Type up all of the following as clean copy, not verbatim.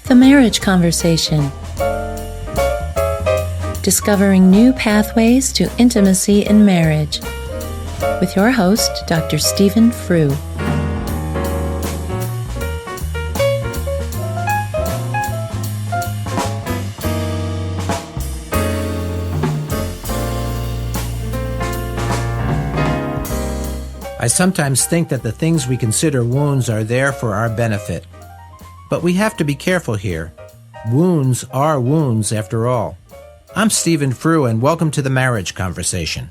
The Marriage Conversation. Discovering new pathways to intimacy in marriage. With your host, Dr. Stephen Frew. I sometimes think that the things we consider wounds are there for our benefit. But we have to be careful here. Wounds are wounds after all. I'm Stephen Frew, and welcome to the Marriage Conversation.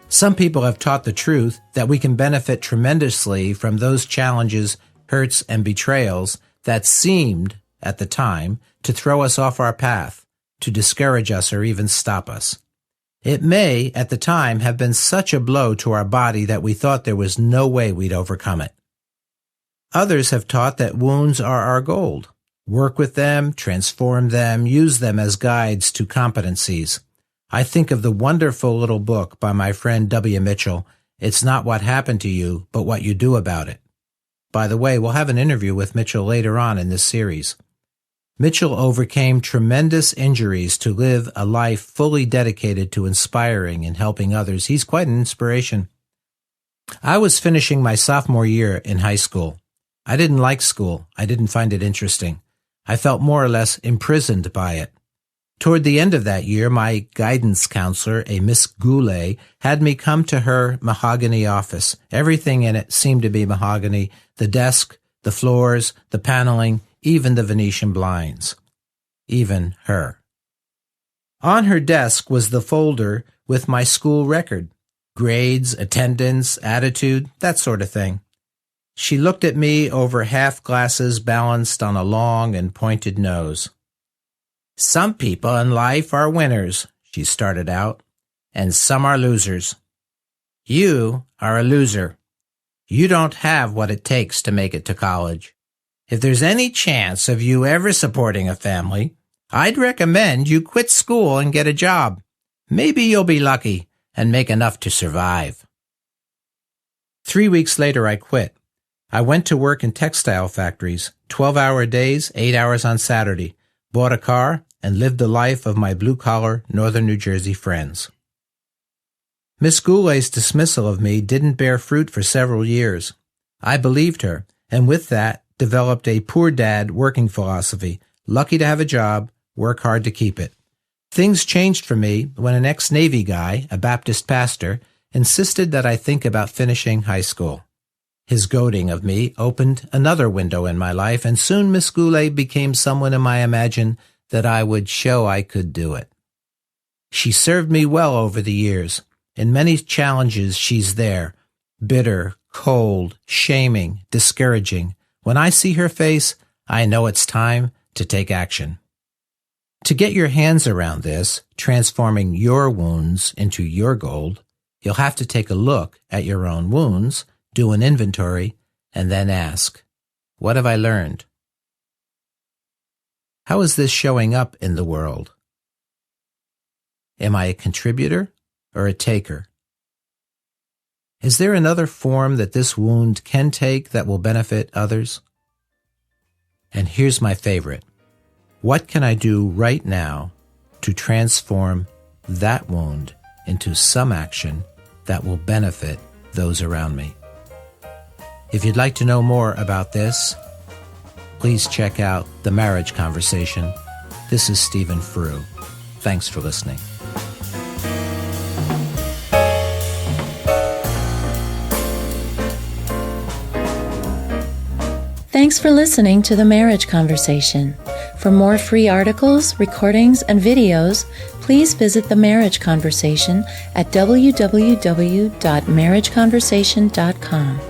Some people have taught the truth that we can benefit tremendously from those challenges, hurts, and betrayals that seemed, at the time, to throw us off our path, to discourage us or even stop us. It may, at the time, have been such a blow to our body that we thought there was no way we'd overcome it. Others have taught that wounds are our gold. Work with them, transform them, use them as guides to competencies. I think of the wonderful little book by my friend W. Mitchell, It's Not What Happened to You, But What You Do About It. By the way, we'll have an interview with Mitchell later on in this series. Mitchell overcame tremendous injuries to live a life fully dedicated to inspiring and helping others. He's quite an inspiration. I was finishing my sophomore year in high school. I didn't like school. I didn't find it interesting. I felt more or less imprisoned by it. Toward the end of that year, my guidance counselor, a Miss Goulet, had me come to her mahogany office. Everything in it seemed to be mahogany: the desk, the floors, the paneling, even the Venetian blinds. Even her. On her desk was the folder with my school record. Grades, attendance, attitude, that sort of thing. She looked at me over half glasses balanced on a long and pointed nose. "Some people in life are winners," she started out, "and some are losers. You are a loser. You don't have what it takes to make it to college. If there's any chance of you ever supporting a family, I'd recommend you quit school and get a job. Maybe you'll be lucky and make enough to survive." 3 weeks later, I quit. I went to work in textile factories, 12-hour days, 8 hours on Saturday, bought a car, and lived the life of my blue-collar northern New Jersey friends. Miss Goulet's dismissal of me didn't bear fruit for several years. I believed her, and with that, developed a poor dad working philosophy: lucky to have a job, work hard to keep it. Things changed for me when an ex-Navy guy, a Baptist pastor, insisted that I think about finishing high school. His goading of me opened another window in my life, and soon Miss Goulet became someone whom I imagined that I would show I could do it. She served me well over the years. In many challenges, she's there, bitter, cold, shaming, discouraging. When I see her face, I know it's time to take action. To get your hands around this, transforming your wounds into your gold, you'll have to take a look at your own wounds, do an inventory, and then ask, what have I learned? How is this showing up in the world? Am I a contributor or a taker? Is there another form that this wound can take that will benefit others? And here's my favorite. What can I do right now to transform that wound into some action that will benefit those around me? If you'd like to know more about this, please check out The Marriage Conversation. This is Stephen Frew. Thanks for listening. Thanks for listening to The Marriage Conversation. For more free articles, recordings, and videos, please visit The Marriage Conversation at www.marriageconversation.com.